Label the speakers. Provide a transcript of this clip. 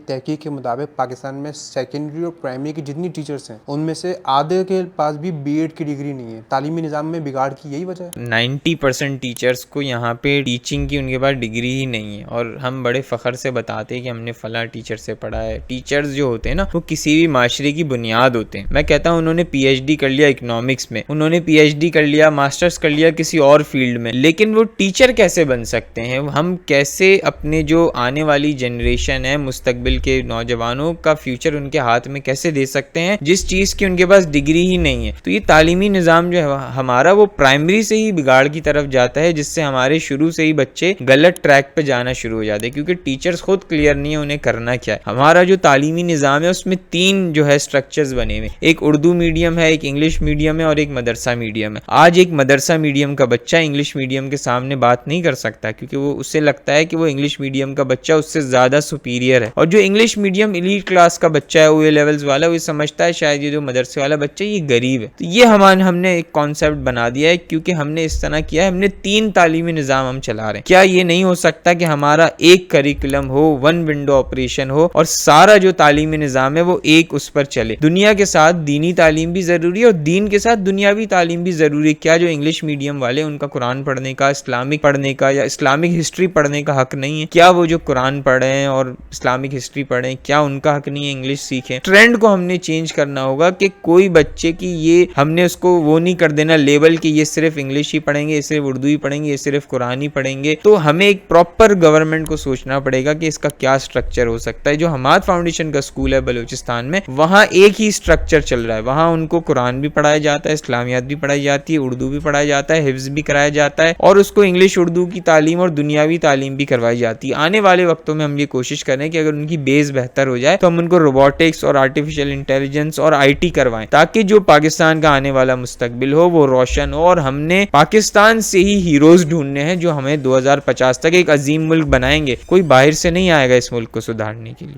Speaker 1: تحقیق کے مطابق پاکستان میں سیکنڈری اور پرائمری کی جتنی ٹیچرز ہیں ان میں سے آدھے کے پاس بھی بی ایڈ کی ڈگری نہیں ہے. تعلیمی نظام میں بگاڑ کی یہی وجہ ہے.
Speaker 2: 90% ٹیچرز کو یہاں پہ ٹیچنگ کی ان کے پاس ڈگری ہی نہیں ہے، اور ہم بڑے فخر سے بتاتے ہیں کہ ہم نے فلاں ٹیچر سے پڑھا ہے. ٹیچرز جو ہوتے ہیں نا وہ کسی بھی معاشرے کی بنیاد ہوتے ہیں. میں کہتا ہوں انہوں نے پی ایچ ڈی کر لیا اکنامکس میں، انہوں نے پی ایچ ڈی کر لیا، ماسٹرز کر لیا کسی اور فیلڈ میں، لیکن وہ ٹیچر کیسے بن سکتے ہیں؟ ہم کیسے اپنے جو آنے والی جنریشن ہے، مستقبل کے نوجوانوں کا فیوچر ان کے ہاتھ میں کیسے دے سکتے ہیں جس چیز کی ان کے پاس ڈگری ہی نہیں ہے؟ تو یہ تعلیمی نظام جو ہے ہمارا وہ پرائمری سے ہی بگاڑ کی طرف جاتا ہے، جس سے ہمارے شروع سے ہی بچے غلط ٹریک پہ جانا شروع ہو جاتے ہیں، کیونکہ ٹیچرز خود کلیئر نہیں ہے انہیں کرنا کیا ہے. ہمارا جو تعلیمی نظام ہے اس میں 3 جو ہے سٹرکچرز بنے ہوئے، ایک اردو میڈیم ہے، ایک انگلش میڈیم ہے اور ایک مدرسہ میڈیم ہے. آج ایک مدرسہ میڈیم کا بچہ انگلش میڈیم کے سامنے بات نہیں کر سکتا، کیونکہ وہ اسے لگتا ہے کہ وہ انگلش میڈیم کا بچہ اس سے زیادہ سپیریئر ہے، اور جو انگلش میڈیم ایلیٹ کلاس کا بچہ ہے، او اے لیولز والا، وہ سمجھتا ہے شاید یہ جو مدرسے والا بچہ یہ غریب ہے. تو یہ ہم نے ایک کانسیپٹ بنا دیا ہے، کیونکہ ہم نے اس طرح کیا ہے، ہم نے 3 تعلیمی نظام ہم چلا رہے ہیں. کیا یہ نہیں ہو سکتا کہ ہمارا ایک کریکولم ہو، 1 ونڈو آپریشن ہو، اور سارا جو تعلیمی نظام ہے وہ ایک اس پر چلے؟ دنیا کے ساتھ دینی تعلیم بھی ضروری ہے اور دین کے ساتھ دنیاوی تعلیم بھی ضروری ہے. کیا جو انگلش میڈیم والے ان کا قرآن پڑھنے کا، اسلامک پڑھنے کا یا اسلامک ہسٹری پڑھنے کا حق نہیں ہے؟ کیا وہ جو قرآن پڑھیں اور اسلامک ہسٹری پڑھیں کیا ان کا حق نہیں ہے انگلش سیکھیں؟ ٹرینڈ کو ہم نے چینج کرنا ہوگا کہ کوئی بچے کی یہ ہم نے اس کو وہ نہیں کر دینا لیبل کہ یہ صرف انگلش ہی پڑھیں گے، یہ صرف اردو ہی پڑھیں گے، یہ صرف قرآن ہی پڑھیں گے. تو ہمیں ایک پراپر گورنمنٹ کو سوچنا پڑے گا کہ اس کا کیا سٹرکچر ہو سکتا ہے. جو حماد فاؤنڈیشن کا اسکول ہے بلوچستان میں، وہاں ایک ہی سٹرکچر چل رہا ہے. وہاں ان کو قرآن بھی پڑھایا جاتا ہے، اسلامیات بھی پڑھائی جاتی ہے، اردو بھی پڑھایا جاتا ہے، حفظ بھی کرایا جاتا ہے، اور اس کو انگلش اردو کی تعلیم اور دنیاوی تعلیم بھی کروائی جاتی ہے. آنے والے وقتوں میں ہم یہ کوشش کریں کہ اگر ان کی بیس بہتر ہو جائے تو ہم ان کو روبوٹکس اور آرٹیفیشل انٹیلیجنس اور آئی ٹی کروائیں، تاکہ جو پاکستان کا آنے والا مستقبل ہو وہ روشن ہو. اور ہم نے پاکستان سے ہی ہیروز ڈھونڈنے ہیں جو ہمیں 2050 تک ایک عظیم ملک بنائیں گے. کوئی باہر سے نہیں آئے گا اس ملک کو سدھارنے کے لیے.